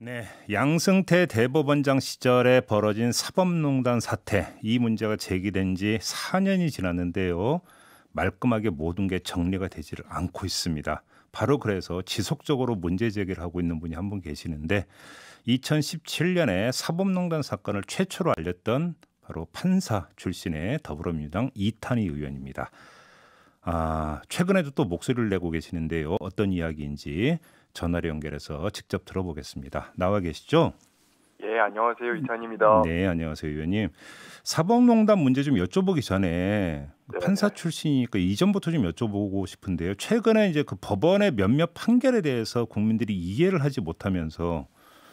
네, 양승태 대법원장 시절에 벌어진 사법농단 사태, 이 문제가 제기된 지 4년이 지났는데요. 말끔하게 모든 게 정리가 되지를 않고 있습니다. 바로 그래서 지속적으로 문제 제기를 하고 있는 분이 한 분 계시는데 2017년에 사법농단 사건을 최초로 알렸던 바로 판사 출신의 더불어민주당 이탄희 의원입니다. 최근에도 또 목소리를 내고 계시는데요. 어떤 이야기인지 전화로 연결해서 직접 들어보겠습니다. 나와 계시죠? 예, 안녕하세요. 이탄입니다. 네, 안녕하세요, 의원님. 사법농단 문제 좀 여쭤보기 전에 판사 네네. 출신이니까 이전부터 좀 여쭤보고 싶은데요. 최근에 이제 그 법원의 몇몇 판결에 대해서 국민들이 이해를 하지 못하면서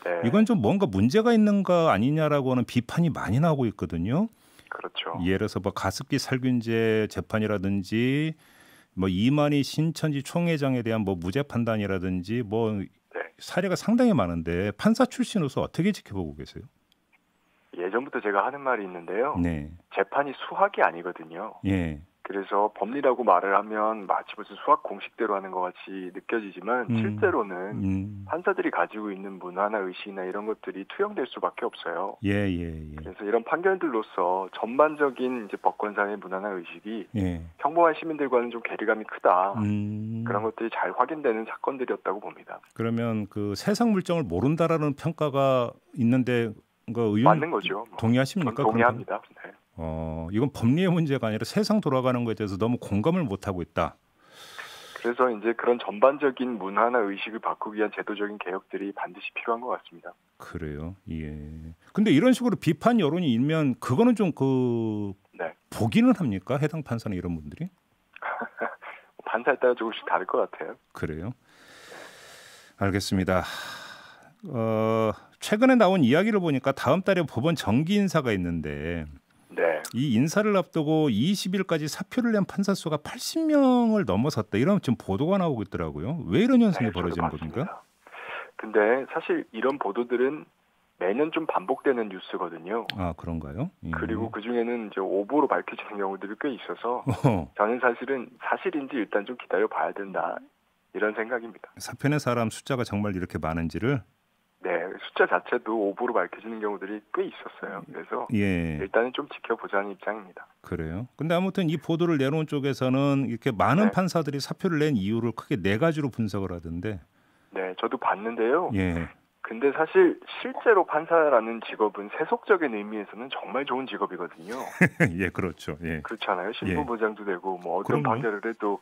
네, 이건 좀 뭔가 문제가 있는가 아니냐라고 하는 비판이 많이 나오고 있거든요. 그렇죠. 예를 들어서 뭐 가습기 살균제 재판이라든지 뭐 이만희 신천지 총회장에 대한 뭐 무죄 판단이라든지 뭐 네. 사례가 상당히 많은데 판사 출신으로서 어떻게 지켜보고 계세요? 예전부터 제가 하는 말이 있는데요. 네, 재판이 수학이 아니거든요. 예, 그래서 법리라고 말을 하면 마치 무슨 수학 공식대로 하는 것 같이 느껴지지만 실제로는 판사들이 가지고 있는 문화나 의식이나 이런 것들이 투영될 수밖에 없어요. 예, 예, 예, 그래서 이런 판결들로서 전반적인 이제 법권상의 문화나 의식이 예, 평범한 시민들과는 좀 괴리감이 크다. 그런 음. 것들이 잘 확인되는 사건들이었다고 봅니다. 그러면 그 세상 물정을 모른다라는 평가가 있는데 그 의원 맞는 거죠. 뭐. 전 동의하십니까? 그런 평? 동의합니다. 네. 이건 법리의 문제가 아니라 세상 돌아가는 것에 대해서 너무 공감을 못 하고 있다. 그래서 이제 그런 전반적인 문화나 의식을 바꾸기 위한 제도적인 개혁들이 반드시 필요한 것 같습니다. 그래요. 예. 근데 이런 식으로 비판 여론이 일면 그거는 좀 그 네. 보기는 합니까? 해당 판사나 이런 분들이? 판사에 따라 조금씩 다를 것 같아요. 그래요. 알겠습니다. 최근에 나온 이야기를 보니까 다음 달에 법원 정기 인사가 있는데 네. 이 인사를 앞두고 20일까지 사표를 낸 판사 수가 80명을 넘어섰다. 이런 지금 보도가 나오고 있더라고요. 왜 이런 현상이 네, 저도 벌어지는 겁니까? 봤습니다. 근데 사실 이런 보도들은 매년 좀 반복되는 뉴스거든요. 그런가요? 예. 그리고 그중에는 이제 오보로 밝혀지는 경우들이 꽤 있어서 저는 사실은 사실인지 일단 좀 기다려 봐야 된다. 이런 생각입니다. 사표 낸 사람 숫자가 정말 이렇게 많은지를 네, 숫자 자체도 오보로 밝혀지는 경우들이 꽤 있었어요. 그래서 예. 일단은 좀 지켜보자는 입장입니다. 그래요. 근데 아무튼 이 보도를 내놓은 쪽에서는 이렇게 많은 네. 판사들이 사표를 낸 이유를 크게 네 가지로 분석을 하던데. 네, 저도 봤는데요. 예. 근데 사실 실제로 판사라는 직업은 세속적인 의미에서는 정말 좋은 직업이거든요. 예, 그렇죠. 예. 그렇잖아요. 신분 예. 보장도 되고 뭐 어떤 그럼요. 판결을 해도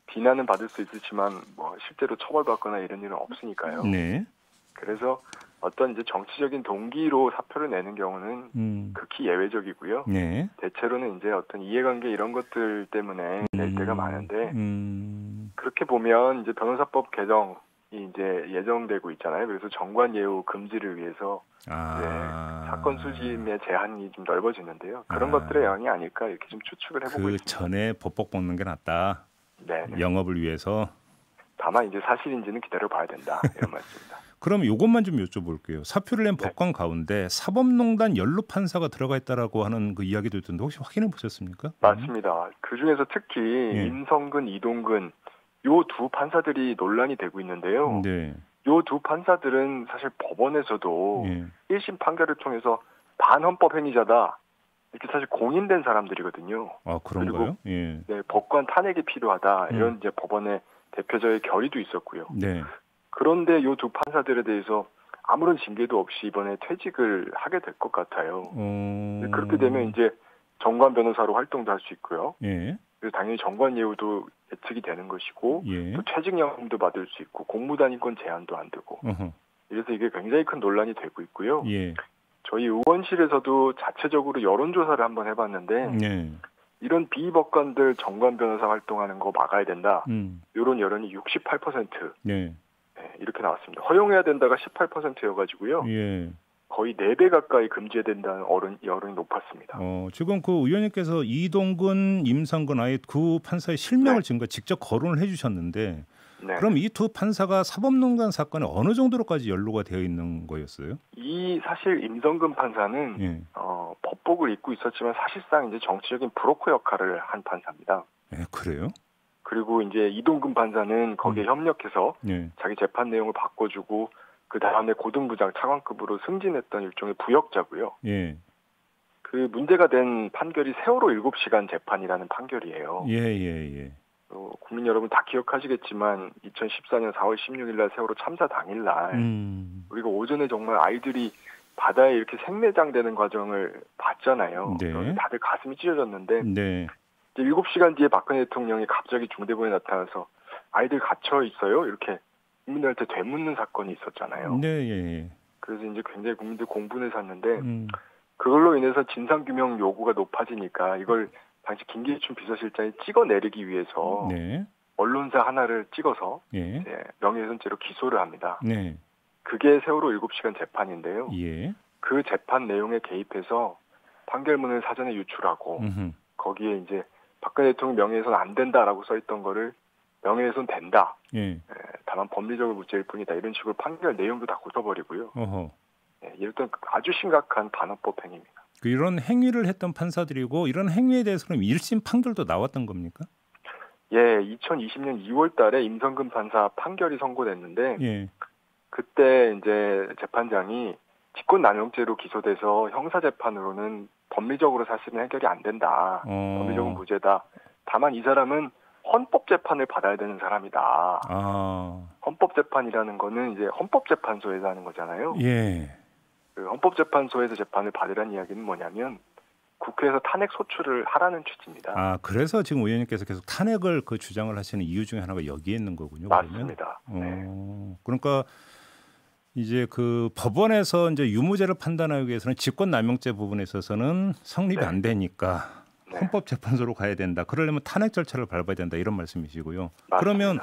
비난은 받을 수 있지만 뭐 실제로 처벌받거나 이런 일은 없으니까요. 네. 그래서 어떤 이제 정치적인 동기로 사표를 내는 경우는 극히 예외적이고요. 네. 대체로는 이제 어떤 이해관계 이런 것들 때문에 낼 때가 많은데 음. 그렇게 보면 이제 변호사법 개정이 이제 예정되고 있잖아요. 그래서 정관 예우 금지를 위해서 사건 수심의 제한이 좀 넓어지는데요. 그런 것들의 영향이 아닐까 이렇게 좀 추측을 해보고 그 있습니다. 전에 법복 먹는 게 낫다. 네. 영업을 위해서. 다만 이제 사실인지는 기다려봐야 된다 이런 말씀입니다. 그럼 이것만 좀 여쭤볼게요. 사표를 낸 네. 법관 가운데 사법농단 연루 판사가 들어가 있다라고 하는 그 이야기도 있던데 혹시 확인해 보셨습니까? 맞습니다. 그 중에서 특히 예. 임성근, 이동근 요 두 판사들이 논란이 되고 있는데요. 네. 요 두 판사들은 사실 법원에서도 예. 1심 판결을 통해서 반헌법 행위자다 이렇게 사실 공인된 사람들이거든요. 그런가요? 예. 네, 법관 탄핵이 필요하다 이런 이제 법원의 대표적인 결의도 있었고요. 네. 그런데 요 두 판사들에 대해서 아무런 징계도 없이 이번에 퇴직을 하게 될 것 같아요. 그렇게 되면 이제 정관 변호사로 활동도 할 수 있고요. 예. 그래서 당연히 정관 예우도 예측이 되는 것이고 예. 또 퇴직연금도 받을 수 있고 공무단위권 제한도 안 되고 어허. 이래서 이게 굉장히 큰 논란이 되고 있고요. 예. 저희 의원실에서도 자체적으로 여론조사를 한번 해봤는데 예. 이런 비법관들 정관 변호사 활동하는 거 막아야 된다. 이런 여론이 68% 네. 네, 이렇게 나왔습니다. 허용해야 된다가 18%여가지고요. 예. 거의 4배 가까이 금지해야 된다는 여론이 높았습니다. 지금 그 의원님께서 이동근, 임성근 아예 두 판사의 실명을 지금 직접 거론을 해주셨는데, 네. 그럼 이 두 판사가 사법농단 사건에 어느 정도로까지 연루가 되어 있는 거였어요? 이 사실 임성근 판사는 예. 법복을 입고 있었지만 사실상 이제 정치적인 브로커 역할을 한 판사입니다. 예, 그래요? 그리고 이제 이동근 판사는 거기에 협력해서 예. 자기 재판 내용을 바꿔주고 그 다음에 고등부장 차관급으로 승진했던 일종의 부역자고요. 예. 그 문제가 된 판결이 세월호 7시간 재판이라는 판결이에요. 예. 국민 여러분 다 기억하시겠지만 2014년 4월 16일 날 세월호 참사 당일 날 우리가 오전에 정말 아이들이 바다에 이렇게 생매장되는 과정을 봤잖아요. 네. 다들 가슴이 찢어졌는데 네. 이제 7시간 뒤에 박근혜 대통령이 갑자기 중대본에 나타나서 아이들 갇혀 있어요? 이렇게 국민들한테 되묻는 사건이 있었잖아요. 네. 예. 그래서 이제 굉장히 국민들 공분을 샀는데 그걸로 인해서 진상규명 요구가 높아지니까 이걸 당시 김기춘 비서실장이 찍어내리기 위해서 네. 언론사 하나를 찍어서 예. 명예훼손죄로 기소를 합니다. 네. 그게 세월호 7시간 재판인데요. 예. 그 재판 내용에 개입해서 판결문을 사전에 유출하고 거기에 이제 박근혜 대통령 명예훼손 안 된다라고 써있던 거를 명예훼손 된다. 예. 다만 법리적으로 문제일 뿐이다. 이런 식으로 판결 내용도 다 고쳐버리고요. 어허. 이랬던 아주 심각한 반헌법 행위입니다. 이런 행위를 했던 판사들이고 이런 행위에 대해서는 1심 판결도 나왔던 겁니까? 예, 2020년 2월 달에 임성근 판사 판결이 선고됐는데 예. 그때 이제 재판장이 직권남용죄로 기소돼서 형사재판으로는 법리적으로 사실은 해결이 안 된다. 법리적으로 무죄다. 다만 이 사람은 헌법재판을 받아야 되는 사람이다. 헌법재판이라는 거는 이제 헌법재판소에서 하는 거잖아요. 예. 그 헌법재판소에서 재판을 받으라는 이야기는 뭐냐면 국회에서 탄핵 소추를 하라는 취지입니다. 그래서 지금 의원님께서 계속 탄핵을 그 주장을 하시는 이유 중에 하나가 여기에 있는 거군요. 맞습니다. 그러니까 이제 그 법원에서 이제 유무죄를 판단하기 위해서는 직권남용죄 부분에 있어서는 성립이 안 되니까 헌법재판소로 가야 된다. 그러려면 탄핵 절차를 밟아야 된다. 이런 말씀이시고요. 맞습니다. 그러면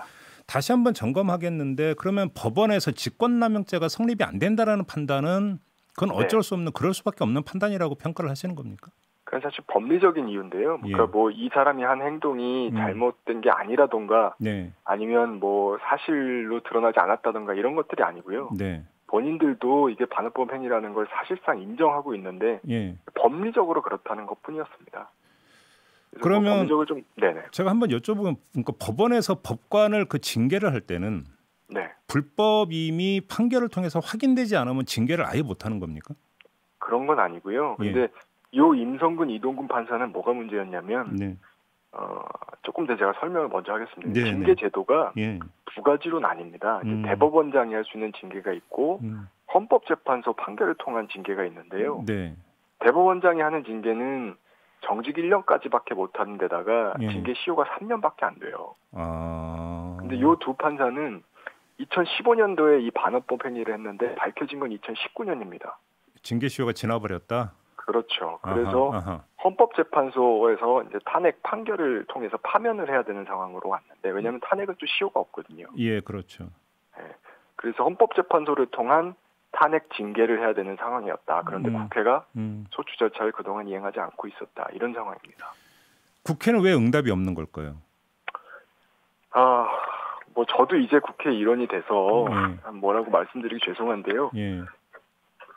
다시 한번 점검하겠는데 그러면 법원에서 직권남용죄가 성립이 안 된다라는 판단은 그건 어쩔 수 없는 그럴 수밖에 없는 판단이라고 평가를 하시는 겁니까? 그건 사실 법리적인 이유인데요. 그러니까 뭐 이 사람이 한 행동이 잘못된 게 아니라던가 아니면 뭐 사실로 드러나지 않았다던가 이런 것들이 아니고요. 본인들도 이게 반헌법 행위라는 걸 사실상 인정하고 있는데 법리적으로 그렇다는 것뿐이었습니다. 그러면 뭐 제가 한번 여쭤보면 그러니까 법원에서 법관을 그 징계를 할 때는 불법임이 판결을 통해서 확인되지 않으면 징계를 아예 못하는 겁니까? 그런 건 아니고요. 근데 요 임성근 이동근 판사는 뭐가 문제였냐면 조금 더 제가 설명을 먼저 하겠습니다. 징계 제도가 두 가지로 나뉩니다. 대법원장이 할 수 있는 징계가 있고 헌법재판소 판결을 통한 징계가 있는데요. 대법원장이 하는 징계는 정직 1년까지밖에 못하는 데다가 징계 시효가 3년밖에 안 돼요. 근데 요 두 판사는 2015년도에 이 반헌법 행위를 했는데 밝혀진 건 2019년입니다. 징계 시효가 지나버렸다? 그렇죠. 그래서 헌법재판소에서 이제 탄핵 판결을 통해서 파면을 해야 되는 상황으로 왔는데 왜냐하면 탄핵은 또 시효가 없거든요. 예, 그렇죠. 그래서 헌법재판소를 통한 탄핵 징계를 해야 되는 상황이었다. 그런데 국회가 소추 절차를 그동안 이행하지 않고 있었다. 이런 상황입니다. 국회는 왜 응답이 없는 걸까요? 뭐 저도 이제 국회 일원이 돼서 뭐라고 말씀드리기 죄송한데요.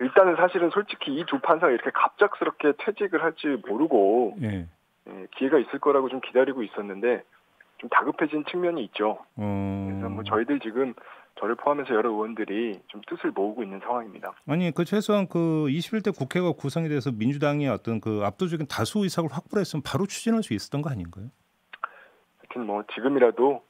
일단은 사실은 솔직히 이 두 판사가 이렇게 갑작스럽게 퇴직을 할지 모르고 기회가 있을 거라고 좀 기다리고 있었는데 좀 다급해진 측면이 있죠. 그래서 뭐 저희들 지금 저를 포함해서 여러 의원들이 좀 뜻을 모으고 있는 상황입니다. 아니 그 최소한 그 21대 국회가 구성이 돼서 민주당이 어떤 그 압도적인 다수 의석을 확보했으면 바로 추진할 수 있었던 거 아닌가요? 하여튼 뭐 지금이라도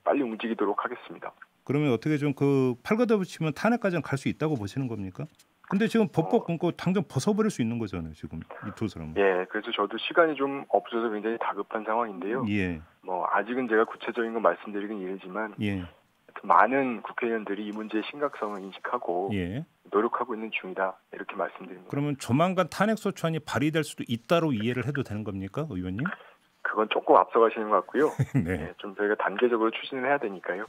빨리 움직이도록 하겠습니다. 그러면 어떻게 좀 그 팔걷어붙이면 탄핵까지는 갈 수 있다고 보시는 겁니까? 근데 지금 법법 끊고 당장 벗어버릴 수 있는 거잖아요. 지금 이 두 사람은. 그래서 저도 시간이 좀 없어서 굉장히 다급한 상황인데요. 뭐 아직은 제가 구체적인 건 말씀드리긴 이르지만 많은 국회의원들이 이 문제의 심각성을 인식하고 노력하고 있는 중이다. 이렇게 말씀드립니다. 그러면 조만간 탄핵소추안이 발의될 수도 있다로 이해를 해도 되는 겁니까, 의원님? 그건 조금 앞서가시는 것 같고요. 좀 저희가 단계적으로 추진을 해야 되니까요.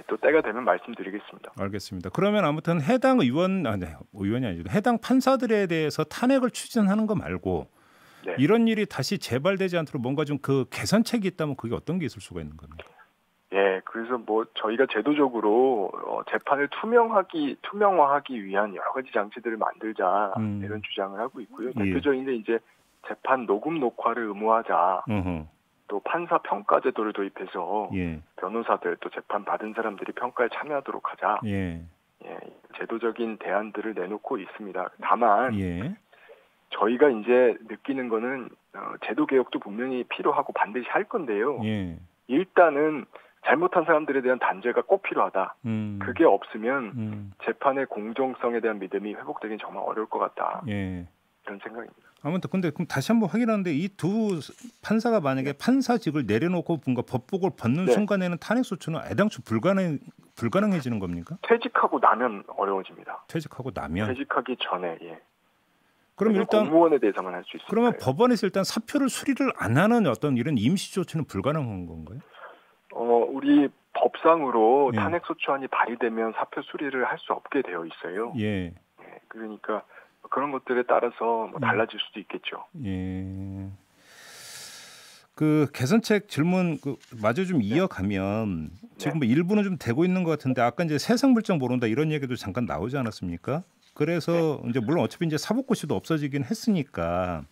또 때가 되면 말씀드리겠습니다. 알겠습니다. 그러면 아무튼 해당 의원이 아니고 해당 판사들에 대해서 탄핵을 추진하는 거 말고 이런 일이 다시 재발되지 않도록 뭔가 좀 그 개선책이 있다면 그게 어떤 게 있을 수가 있는 겁니까? 그래서 뭐 저희가 제도적으로 재판을 투명화하기 위한 여러 가지 장치들을 만들자 이런 주장을 하고 있고요. 대표적인 게 이제 재판 녹음 녹화를 의무화하자. 또 판사 평가 제도를 도입해서 변호사들 또 재판 받은 사람들이 평가에 참여하도록 하자. 예, 제도적인 대안들을 내놓고 있습니다. 다만 예. 저희가 이제 느끼는 거는 제도 개혁도 분명히 필요하고 반드시 할 건데요. 예. 일단은 잘못한 사람들에 대한 단죄가 꼭 필요하다. 그게 없으면 재판의 공정성에 대한 믿음이 회복되긴 정말 어려울 것 같다. 예. 이런 생각입니다. 아무튼 근데 그럼 다시 한번 확인하는데 이 두 판사가 만약에 판사직을 내려놓고 뭔가 법복을 벗는 네. 순간에는 탄핵 소추는 애당초 불가능해지는 겁니까? 퇴직하고 나면 어려워집니다. 퇴직하고 나면. 퇴직하기 전에. 예. 그럼 일단 공무원에 대해서만 할 수 있습니다. 그러면 법원에서 일단 사표를 수리를 안 하는 어떤 이런 임시 조치는 불가능한 건가요? 우리 법상으로 예. 탄핵 소추안이 발의되면 사표 수리를 할 수 없게 되어 있어요. 예. 예, 그러니까 그런 것들에 따라서 뭐 달라질 수도 있겠죠. 예. 그 개선책 질문 마저 좀 이어가면 지금 뭐 일부는 좀 되고 있는 것 같은데 아까 이제 세상 물정 모른다 이런 얘기도 잠깐 나오지 않았습니까? 그래서 이제 물론 어차피 이제 사법고시도 없어지긴 했으니까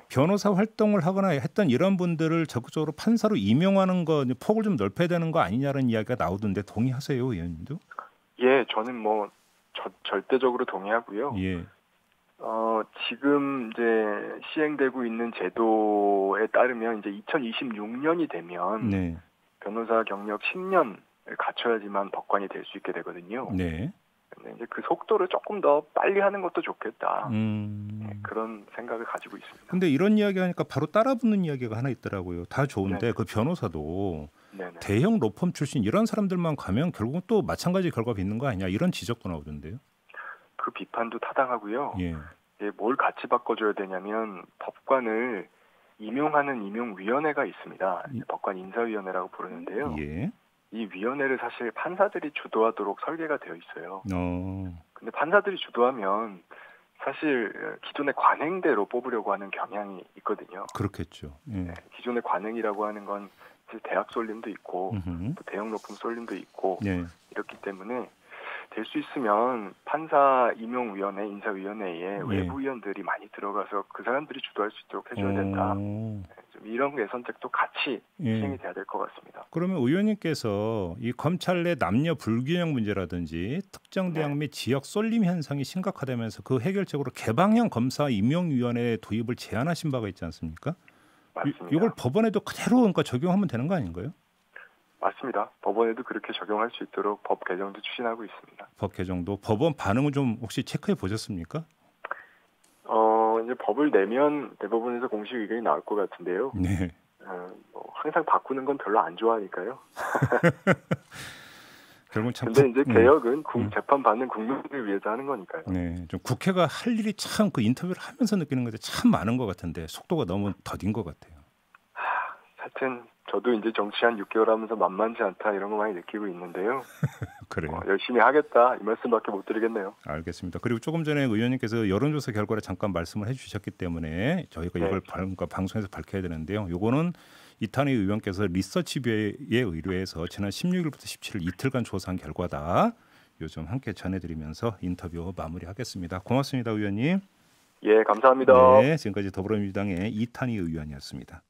변호사 활동을 하거나 했던 이런 분들을 적극적으로 판사로 임용하는 거 폭을 좀 넓혀야 되는 거 아니냐는 이야기가 나오던데 동의하세요, 의원님도? 예, 저는 뭐 절대적으로 동의하고요. 예. 지금 이제 시행되고 있는 제도에 따르면 이제 2026년이 되면 네. 변호사 경력 10년을 갖춰야지만 법관이 될 수 있게 되거든요. 네. 근데 이제 그 속도를 조금 더 빨리 하는 것도 좋겠다. 그런 생각을 가지고 있습니다. 근데 이런 이야기 하니까 바로 따라붙는 이야기가 하나 있더라고요. 다 좋은데 네네. 그 변호사도 네네. 대형 로펌 출신 이런 사람들만 가면 결국은 또 마찬가지 결과가 있는 거 아니냐 이런 지적도 나오던데요. 그 비판도 타당하고요. 예. 뭘 같이 바꿔줘야 되냐면 법관을 임용하는 임용위원회가 있습니다. 법관 인사위원회라고 부르는데요. 예. 이 위원회를 사실 판사들이 주도하도록 설계가 되어 있어요. 근데 판사들이 주도하면 사실 기존의 관행대로 뽑으려고 하는 경향이 있거든요. 그렇겠죠. 예. 네, 기존의 관행이라고 하는 건 사실 대학 쏠림도 있고 또 대형 높은 쏠림도 있고 예. 이렇기 때문에 될 수 있으면 판사 임용위원회, 인사위원회에 외부위원들이 많이 들어가서 그 사람들이 주도할 수 있도록 해줘야 된다. 좀 이런 개선책도 같이 시행이 돼야 될 것 같습니다. 그러면 의원님께서 이 검찰 내 남녀 불균형 문제라든지 특정 대학 및 지역 쏠림 현상이 심각하다면서 그 해결책으로 개방형 검사 임용위원회 도입을 제안하신 바가 있지 않습니까? 맞습니다. 이걸 법원에도 그대로 그러니까 적용하면 되는 거 아닌가요? 맞습니다. 법원에도 그렇게 적용할 수 있도록 법 개정도 추진하고 있습니다. 법 개정도 법원 반응을 좀 혹시 체크해 보셨습니까? 이제 법을 내면 대법원에서 공식 의견이 나올 것 같은데요. 네. 항상 바꾸는 건 별로 안 좋아하니까요. 결국 참. 근데 이제 개혁은 재판 받는 국민을 위해서 하는 거니까요. 네, 좀 국회가 할 일이 참 그 인터뷰를 하면서 느끼는 것이 참 많은 것 같은데 속도가 너무 더딘 것 같아요. 하여튼 저도 이제 정치 한 6개월 하면서 만만치 않다 이런 거 많이 느끼고 있는데요. 그래요. 열심히 하겠다 이 말씀밖에 못 드리겠네요. 알겠습니다. 그리고 조금 전에 의원님께서 여론조사 결과를 잠깐 말씀을 해주셨기 때문에 저희가 이걸 방송에서 밝혀야 되는데요. 요거는 이탄희 의원께서 리서치뷰에 의뢰해서 지난 16일부터 17일 이틀간 조사한 결과다. 요즘 함께 전해드리면서 인터뷰 마무리하겠습니다. 고맙습니다, 의원님. 예, 감사합니다. 네, 지금까지 더불어민주당의 이탄희 의원이었습니다.